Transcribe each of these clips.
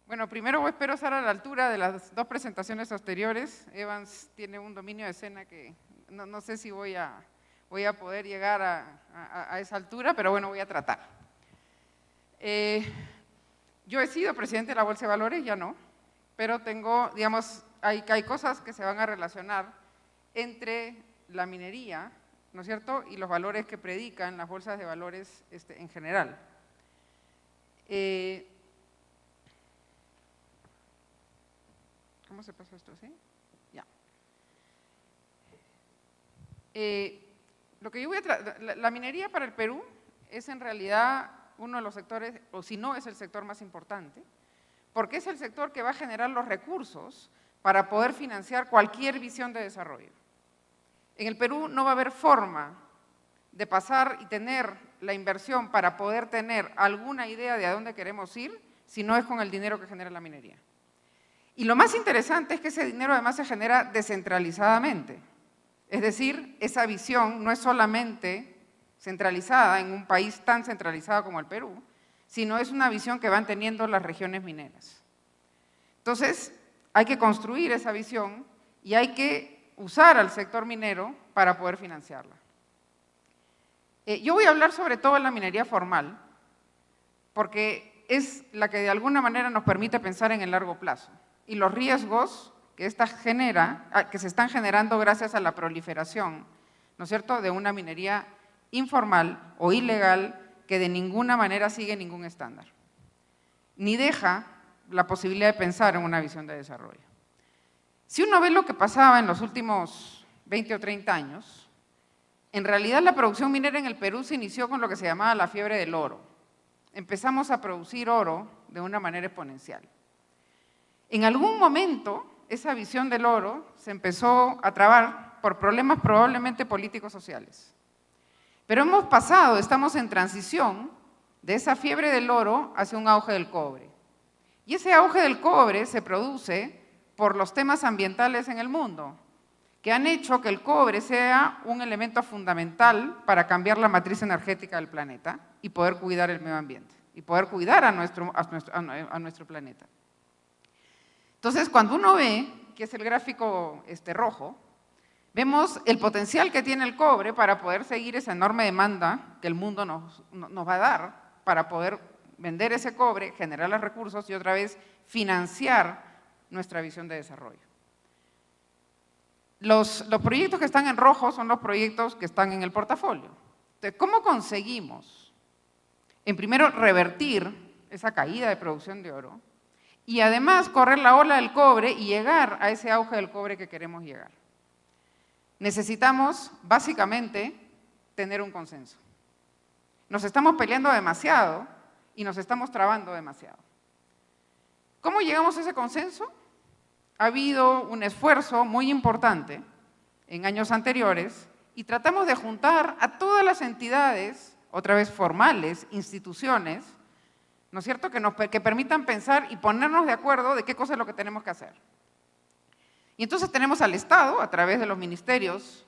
Bueno, primero espero estar a la altura de las dos presentaciones posteriores. Evans tiene un dominio de escena que no sé si voy a poder llegar a esa altura, pero bueno, voy a tratar. Yo he sido presidente de la Bolsa de Valores, ya no, pero tengo, digamos, hay cosas que se van a relacionar entre la minería, ¿no es cierto?, y los valores que predican las bolsas de valores en general. ¿Cómo se pasa esto? ¿Sí? Ya. Lo que yo voy a la minería para el Perú es en realidad uno de los sectores, o si no es el sector más importante, porque es el sector que va a generar los recursos para poder financiar cualquier visión de desarrollo. En el Perú no va a haber forma de pasar y tener la inversión para poder tener alguna idea de a dónde queremos ir si no es con el dinero que genera la minería. Y lo más interesante es que ese dinero además se genera descentralizadamente. Es decir, esa visión no es solamente centralizada en un país tan centralizado como el Perú, sino es una visión que van teniendo las regiones mineras. Entonces, hay que construir esa visión y hay que usar al sector minero para poder financiarla. Yo voy a hablar sobre todo de la minería formal, porque es la que de alguna manera nos permite pensar en el largo plazo y los riesgos que se están generando gracias a la proliferación, ¿no es cierto?, de una minería informal o ilegal que de ninguna manera sigue ningún estándar, ni deja la posibilidad de pensar en una visión de desarrollo. Si uno ve lo que pasaba en los últimos 20 o 30 años, en realidad la producción minera en el Perú se inició con lo que se llamaba la fiebre del oro. Empezamos a producir oro de una manera exponencial. En algún momento, esa visión del oro se empezó a trabar por problemas probablemente políticos sociales. Pero hemos pasado, estamos en transición de esa fiebre del oro hacia un auge del cobre. Y ese auge del cobre se produce por los temas ambientales en el mundo, que han hecho que el cobre sea un elemento fundamental para cambiar la matriz energética del planeta y poder cuidar el medio ambiente, y poder cuidar a nuestro planeta. Entonces, cuando uno ve, que es el gráfico rojo, vemos el potencial que tiene el cobre para poder seguir esa enorme demanda que el mundo nos va a dar para poder vender ese cobre, generar los recursos y otra vez financiar nuestra visión de desarrollo. Los proyectos que están en rojo son los proyectos que están en el portafolio. Entonces, ¿cómo conseguimos, en primero, revertir esa caída de producción de oro y además correr la ola del cobre y llegar a ese auge del cobre que queremos llegar? Necesitamos, básicamente, tener un consenso. Nos estamos peleando demasiado y nos estamos trabando demasiado. ¿Cómo llegamos a ese consenso? Ha habido un esfuerzo muy importante en años anteriores y tratamos de juntar a todas las entidades, otra vez formales, instituciones, ¿no es cierto?, que permitan pensar y ponernos de acuerdo de qué cosa es lo que tenemos que hacer. Y entonces tenemos al Estado, a través de los ministerios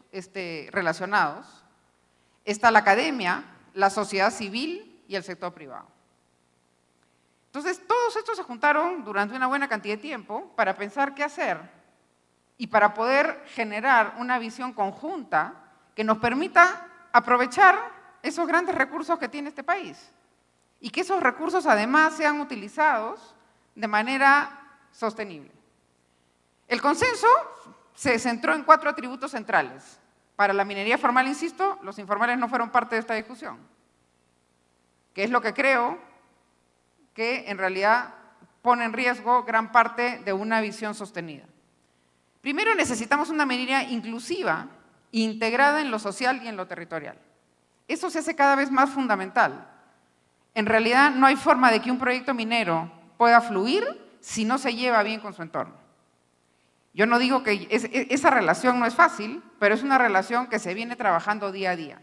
relacionados, está la academia, la sociedad civil y el sector privado. Entonces, todos estos se juntaron durante una buena cantidad de tiempo para pensar qué hacer y para poder generar una visión conjunta que nos permita aprovechar esos grandes recursos que tiene este país y que esos recursos además sean utilizados de manera sostenible. El consenso se centró en 4 atributos centrales. Para la minería formal, insisto, los informales no fueron parte de esta discusión, que es lo que creo que en realidad pone en riesgo gran parte de una visión sostenida. Primero, necesitamos una minería inclusiva, integrada en lo social y en lo territorial. Eso se hace cada vez más fundamental. En realidad, no hay forma de que un proyecto minero pueda fluir si no se lleva bien con su entorno. Yo no digo que esa relación no es fácil, pero es una relación que se viene trabajando día a día.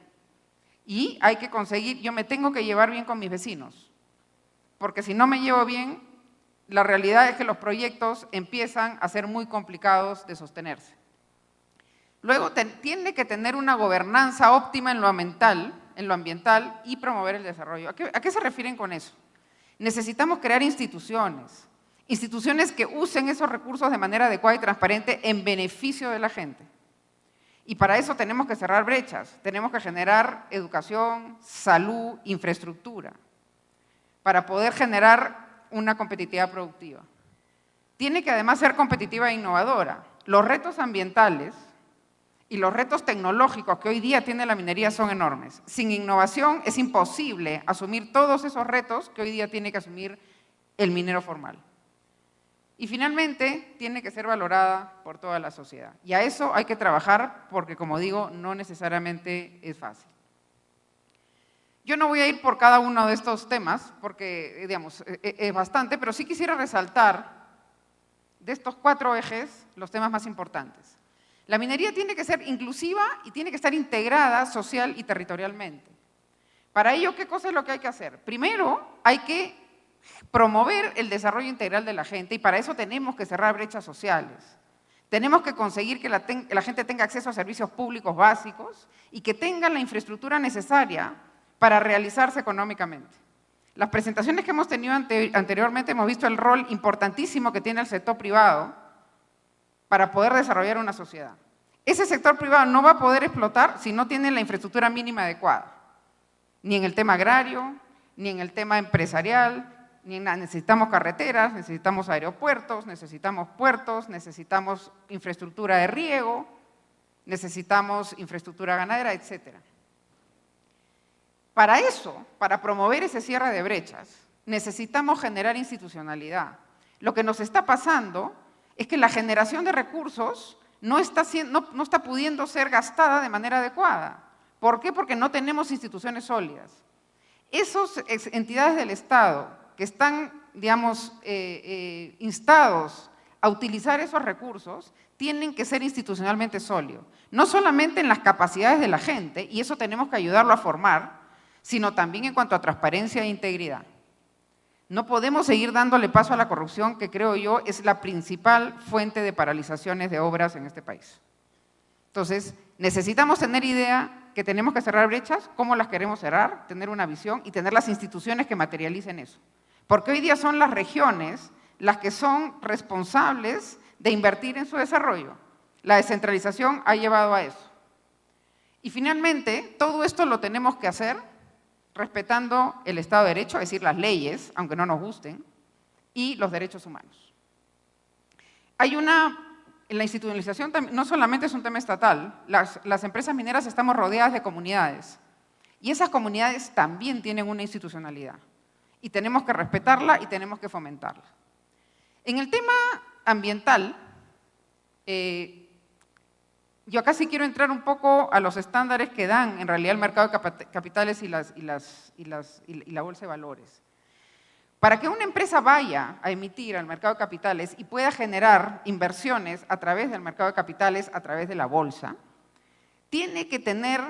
Y hay que conseguir, yo me tengo que llevar bien con mis vecinos, porque si no me llevo bien, la realidad es que los proyectos empiezan a ser muy complicados de sostenerse. Luego, tiene que tener una gobernanza óptima en lo ambiental y promover el desarrollo. ¿A qué se refieren con eso? Necesitamos crear instituciones Instituciones que usen esos recursos de manera adecuada y transparente en beneficio de la gente. Y para eso tenemos que cerrar brechas, tenemos que generar educación, salud, infraestructura, para poder generar una competitividad productiva. Tiene que además ser competitiva e innovadora. Los retos ambientales y los retos tecnológicos que hoy día tiene la minería son enormes. Sin innovación es imposible asumir todos esos retos que hoy día tiene que asumir el minero formal. Y finalmente, tiene que ser valorada por toda la sociedad. Y a eso hay que trabajar porque, como digo, no necesariamente es fácil. Yo no voy a ir por cada uno de estos temas porque, digamos, es bastante, pero sí quisiera resaltar de estos 4 ejes los temas más importantes. La minería tiene que ser inclusiva y tiene que estar integrada social y territorialmente. Para ello, ¿qué cosa es lo que hay que hacer? Primero, hay que promover el desarrollo integral de la gente y para eso tenemos que cerrar brechas sociales. Tenemos que conseguir que la gente tenga acceso a servicios públicos básicos y que tengan la infraestructura necesaria para realizarse económicamente. Las presentaciones que hemos tenido anteriormente hemos visto el rol importantísimo que tiene el sector privado para poder desarrollar una sociedad. Ese sector privado no va a poder explotar si no tiene la infraestructura mínima adecuada, ni en el tema agrario, ni en el tema empresarial, necesitamos carreteras, necesitamos aeropuertos, necesitamos puertos, necesitamos infraestructura de riego, necesitamos infraestructura ganadera, etc. Para eso, para promover ese cierre de brechas, necesitamos generar institucionalidad. Lo que nos está pasando es que la generación de recursos no está pudiendo ser gastada de manera adecuada. ¿Por qué? Porque no tenemos instituciones sólidas. Esas entidades del Estado que están, digamos, instados a utilizar esos recursos, tienen que ser institucionalmente sólidos. No solamente en las capacidades de la gente, y eso tenemos que ayudarlo a formar, sino también en cuanto a transparencia e integridad. No podemos seguir dándole paso a la corrupción, que creo yo es la principal fuente de paralizaciones de obras en este país. Entonces, necesitamos tener idea que tenemos que cerrar brechas, cómo las queremos cerrar, tener una visión y tener las instituciones que materialicen eso. Porque hoy día son las regiones las que son responsables de invertir en su desarrollo. La descentralización ha llevado a eso. Y finalmente, todo esto lo tenemos que hacer respetando el Estado de Derecho, es decir, las leyes, aunque no nos gusten, y los derechos humanos. La institucionalización no solamente es un tema estatal, las empresas mineras estamos rodeadas de comunidades y esas comunidades también tienen una institucionalidad y tenemos que respetarla y tenemos que fomentarla. En el tema ambiental, yo acá sí quiero entrar un poco a los estándares que dan en realidad el mercado de capitales y la bolsa de valores. Para que una empresa vaya a emitir al mercado de capitales y pueda generar inversiones a través del mercado de capitales, a través de la bolsa, tiene que tener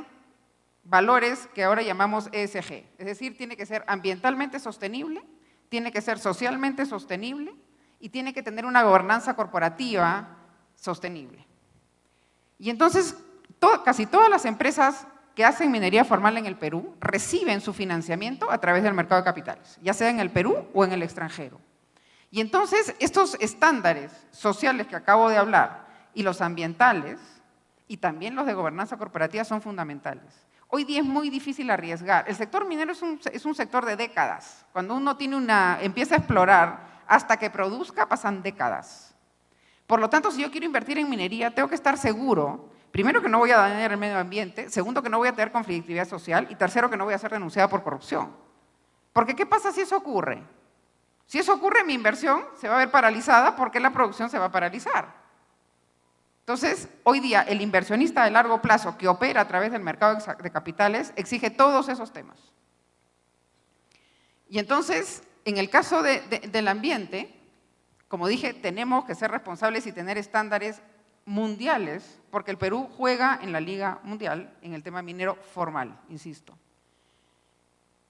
valores que ahora llamamos ESG, es decir, tiene que ser ambientalmente sostenible, tiene que ser socialmente sostenible y tiene que tener una gobernanza corporativa sostenible. Y entonces, casi todas las empresas que hacen minería formal en el Perú reciben su financiamiento a través del mercado de capitales, ya sea en el Perú o en el extranjero. Y entonces, estos estándares sociales que acabo de hablar y los ambientales y también los de gobernanza corporativa son fundamentales. Hoy día es muy difícil arriesgar. El sector minero es un sector de décadas. Cuando uno empieza a explorar hasta que produzca, pasan décadas. Por lo tanto, si yo quiero invertir en minería, tengo que estar seguro, primero, que no voy a dañar el medio ambiente, segundo, que no voy a tener conflictividad social y tercero, que no voy a ser denunciada por corrupción. Porque, ¿qué pasa si eso ocurre? Si eso ocurre, mi inversión se va a ver paralizada porque la producción se va a paralizar. Entonces, hoy día, el inversionista de largo plazo que opera a través del mercado de capitales exige todos esos temas. Y entonces, en el caso del ambiente, como dije, tenemos que ser responsables y tener estándares mundiales, porque el Perú juega en la Liga Mundial en el tema minero formal, insisto.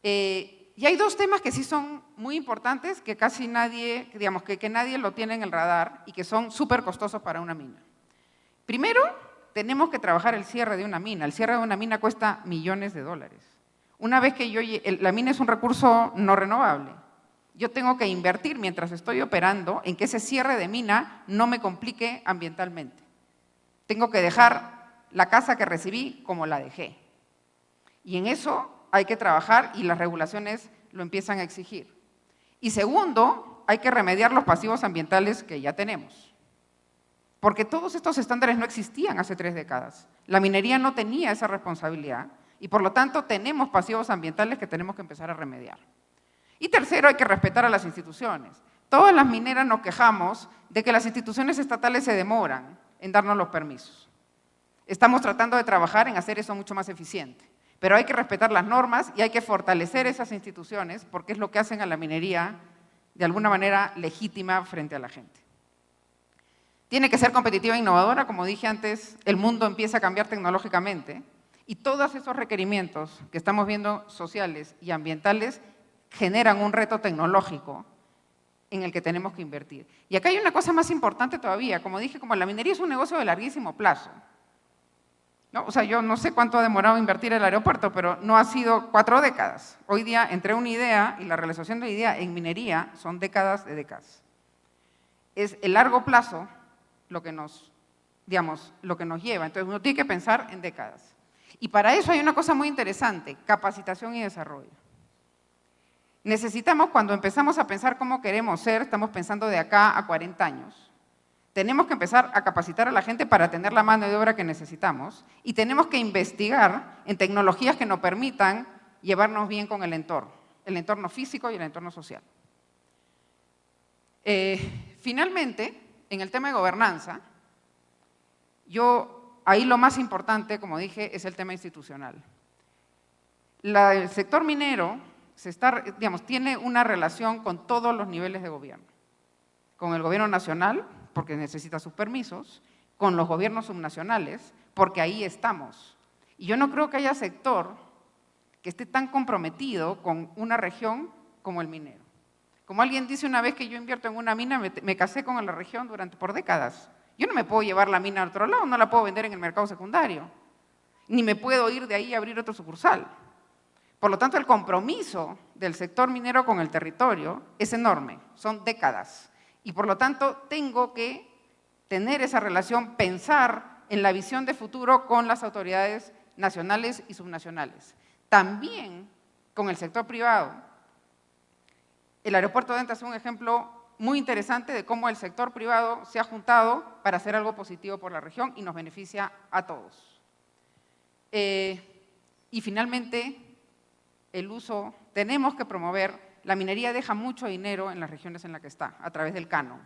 Y hay dos temas que sí son muy importantes, que casi nadie, digamos, que nadie lo tiene en el radar y que son súper costosos para una mina. Primero, tenemos que trabajar el cierre de una mina. El cierre de una mina cuesta millones de dólares. Una vez que la mina es un recurso no renovable. yo tengo que invertir mientras estoy operando en que ese cierre de mina no me complique ambientalmente. Tengo que dejar la casa que recibí como la dejé. Y en eso hay que trabajar y las regulaciones lo empiezan a exigir. Y segundo, hay que remediar los pasivos ambientales que ya tenemos. Porque todos estos estándares no existían hace 3 décadas. La minería no tenía esa responsabilidad y por lo tanto tenemos pasivos ambientales que tenemos que empezar a remediar. Y tercero, hay que respetar a las instituciones. Todas las mineras nos quejamos de que las instituciones estatales se demoran en darnos los permisos. Estamos tratando de trabajar en hacer eso mucho más eficiente. Pero hay que respetar las normas y hay que fortalecer esas instituciones porque es lo que hacen a la minería de alguna manera legítima frente a la gente. Tiene que ser competitiva e innovadora, como dije antes, el mundo empieza a cambiar tecnológicamente y todos esos requerimientos que estamos viendo sociales y ambientales generan un reto tecnológico en el que tenemos que invertir. Y acá hay una cosa más importante todavía, como dije, como la minería es un negocio de larguísimo plazo, ¿no? O sea, yo no sé cuánto ha demorado invertir el aeropuerto, pero no ha sido 4 décadas. Hoy día, entre una idea y la realización de la idea en minería son décadas de décadas. Es el largo plazo lo que nos lleva. Entonces, uno tiene que pensar en décadas. Y para eso hay una cosa muy interesante, capacitación y desarrollo. Necesitamos, cuando empezamos a pensar cómo queremos ser, estamos pensando de acá a 40 años, tenemos que empezar a capacitar a la gente para tener la mano de obra que necesitamos y tenemos que investigar en tecnologías que nos permitan llevarnos bien con el entorno físico y el entorno social. Finalmente, en el tema de gobernanza, ahí lo más importante, como dije, es el tema institucional. El sector minero tiene una relación con todos los niveles de gobierno. Con el gobierno nacional, porque necesita sus permisos, con los gobiernos subnacionales, porque ahí estamos. Y yo no creo que haya sector que esté tan comprometido con una región como el minero. Como alguien dice una vez que yo invierto en una mina, me casé con la región por décadas. Yo no me puedo llevar la mina a otro lado, no la puedo vender en el mercado secundario, ni me puedo ir de ahí a abrir otro sucursal. Por lo tanto, el compromiso del sector minero con el territorio es enorme, son décadas. Y por lo tanto, tengo que tener esa relación, pensar en la visión de futuro con las autoridades nacionales y subnacionales. También con el sector privado. El aeropuerto de Anta es un ejemplo muy interesante de cómo el sector privado se ha juntado para hacer algo positivo por la región y nos beneficia a todos. Y finalmente, el uso, tenemos que promover, la minería deja mucho dinero en las regiones en las que está, a través del canon.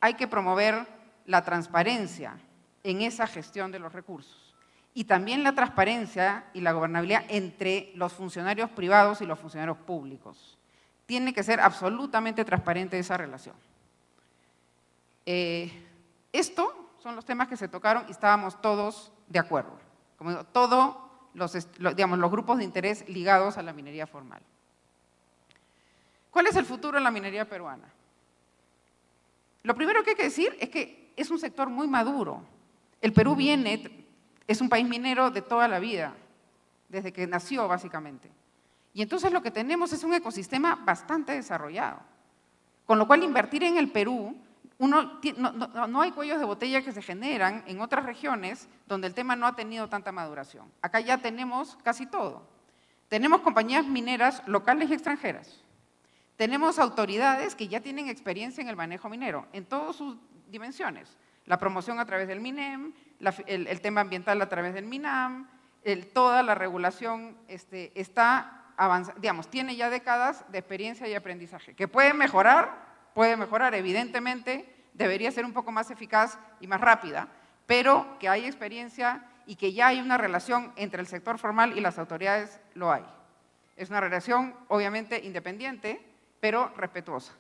Hay que promover la transparencia en esa gestión de los recursos y también la transparencia y la gobernabilidad entre los funcionarios privados y los funcionarios públicos. Tiene que ser absolutamente transparente esa relación. Estos son los temas que se tocaron y estábamos todos de acuerdo. Como digo, todos los grupos de interés ligados a la minería formal. ¿Cuál es el futuro en la minería peruana? Lo primero que hay que decir es que es un sector muy maduro. El Perú es un país minero de toda la vida, desde que nació básicamente. Y entonces lo que tenemos es un ecosistema bastante desarrollado. Con lo cual invertir en el Perú, no hay cuellos de botella que se generan en otras regiones donde el tema no ha tenido tanta maduración. Acá ya tenemos casi todo. Tenemos compañías mineras locales y extranjeras. Tenemos autoridades que ya tienen experiencia en el manejo minero, en todas sus dimensiones. La promoción a través del MINEM, el tema ambiental a través del MINAM, toda la regulación está tiene ya décadas de experiencia y aprendizaje. ¿Que puede mejorar? Puede mejorar, evidentemente, debería ser un poco más eficaz y más rápida, pero que hay experiencia y que ya hay una relación entre el sector formal y las autoridades, lo hay. Es una relación, obviamente, independiente, pero respetuosa.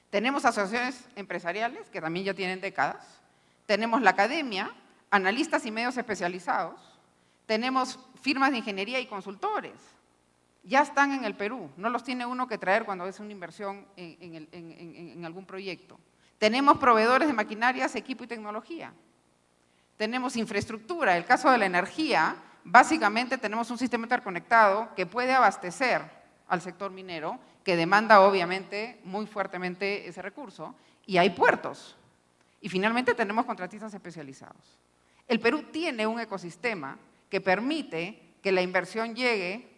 Tenemos asociaciones empresariales, que también ya tienen décadas. Tenemos la academia, analistas y medios especializados. Tenemos firmas de ingeniería y consultores. Ya están en el Perú, no los tiene uno que traer cuando es una inversión en algún proyecto. Tenemos proveedores de maquinarias, equipo y tecnología. Tenemos infraestructura, el caso de la energía, básicamente tenemos un sistema interconectado que puede abastecer al sector minero, que demanda obviamente muy fuertemente ese recurso, y hay puertos. Y finalmente tenemos contratistas especializados. El Perú tiene un ecosistema que permite que la inversión llegue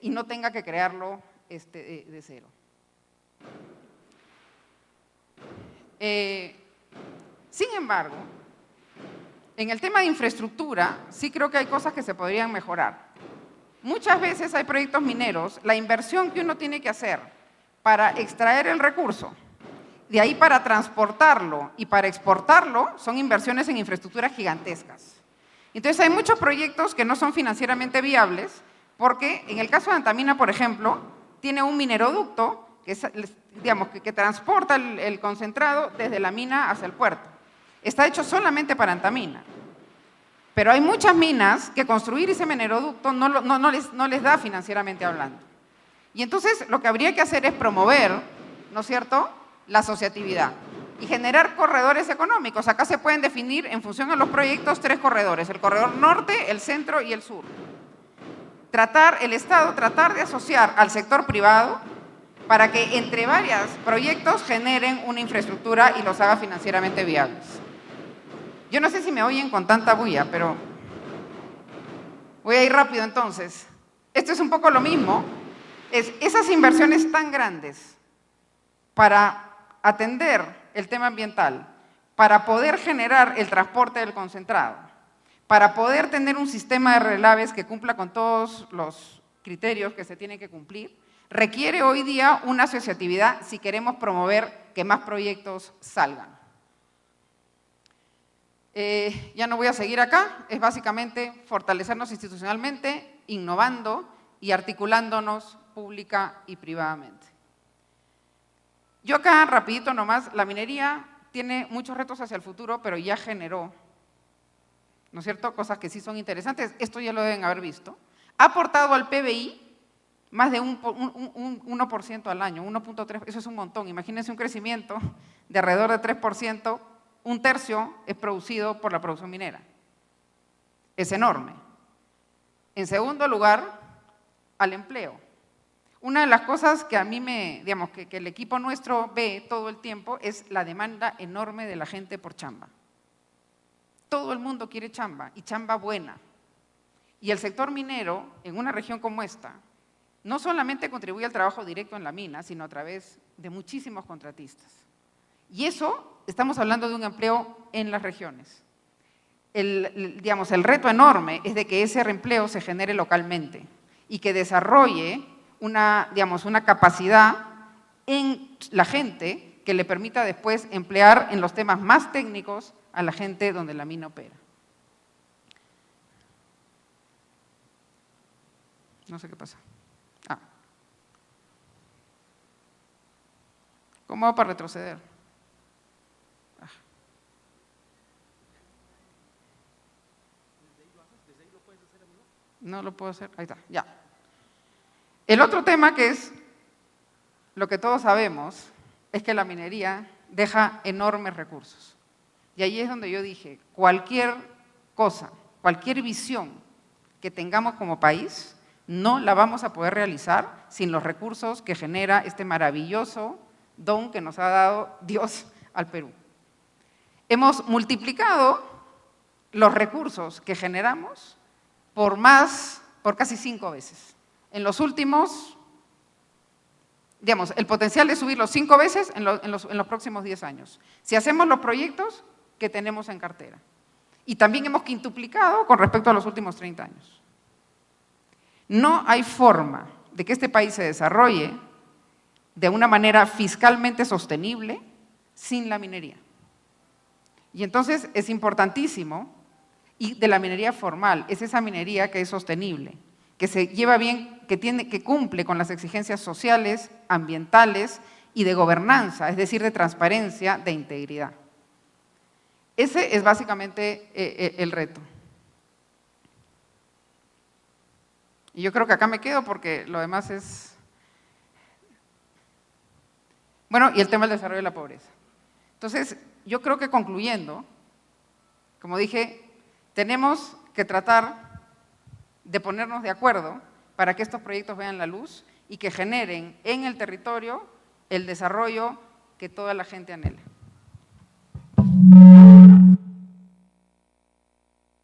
y no tenga que crearlo de cero. Sin embargo, en el tema de infraestructura, sí creo que hay cosas que se podrían mejorar. Muchas veces hay proyectos mineros, la inversión que uno tiene que hacer para extraer el recurso, de ahí para transportarlo y para exportarlo, son inversiones en infraestructuras gigantescas. Entonces hay muchos proyectos que no son financieramente viables, porque en el caso de Antamina, por ejemplo, tiene un mineroducto que transporta el concentrado desde la mina hacia el puerto. Está hecho solamente para Antamina. Pero hay muchas minas que construir ese mineroducto no les da financieramente hablando. Y entonces lo que habría que hacer es promover, ¿no es cierto?, la asociatividad y generar corredores económicos. Acá se pueden definir en función a los proyectos 3 corredores, el corredor norte, el centro y el sur. El Estado tratar de asociar al sector privado para que entre varios proyectos generen una infraestructura y los haga financieramente viables. Yo no sé si me oyen con tanta bulla, pero voy a ir rápido entonces. Esto es un poco lo mismo. Esas inversiones tan grandes para atender el tema ambiental, para poder generar el transporte del concentrado, para poder tener un sistema de relaves que cumpla con todos los criterios que se tienen que cumplir, requiere hoy día una asociatividad si queremos promover que más proyectos salgan. Ya no voy a seguir acá, es básicamente fortalecernos institucionalmente, innovando y articulándonos pública y privadamente. Yo acá, rapidito nomás, la minería tiene muchos retos hacia el futuro, pero ya generó, ¿no es cierto?, cosas que sí son interesantes, esto ya lo deben haber visto. Ha aportado al PBI más de un 1% al año, 1.3%, eso es un montón. Imagínense un crecimiento de alrededor de 3%, un tercio es producido por la producción minera. Es enorme. En segundo lugar, al empleo. Una de las cosas que a mí que el equipo nuestro ve todo el tiempo es la demanda enorme de la gente por chamba. Todo el mundo quiere chamba y chamba buena. Y el sector minero, en una región como esta, no solamente contribuye al trabajo directo en la mina, sino a través de muchísimos contratistas. Y eso, estamos hablando de un empleo en las regiones. El reto enorme es de que ese empleo se genere localmente y que desarrolle una capacidad en la gente que le permita después emplear en los temas más técnicos a la gente donde la mina opera. No sé qué pasa. ¿Cómo hago para retroceder? No lo puedo hacer. Ahí está, ya. El otro tema que es lo que todos sabemos es que la minería deja enormes recursos. Y ahí es donde yo dije, cualquier cosa, cualquier visión que tengamos como país, no la vamos a poder realizar sin los recursos que genera este maravilloso don que nos ha dado Dios al Perú. Hemos multiplicado los recursos que generamos por casi 5 veces. En los últimos, el potencial de subirlo 5 veces en los próximos 10 años. Si hacemos los proyectos que tenemos en cartera. Y también hemos quintuplicado con respecto a los últimos 30 años. No hay forma de que este país se desarrolle de una manera fiscalmente sostenible sin la minería. Y entonces es importantísimo, y de la minería formal, es esa minería que es sostenible, que se lleva bien, que cumple con las exigencias sociales, ambientales y de gobernanza, es decir, de transparencia, de integridad. Ese es básicamente el reto. Y yo creo que acá me quedo porque lo demás es… Bueno, y el tema del desarrollo de la pobreza. Entonces, yo creo que concluyendo, como dije, tenemos que tratar de ponernos de acuerdo para que estos proyectos vean la luz y que generen en el territorio el desarrollo que toda la gente anhela.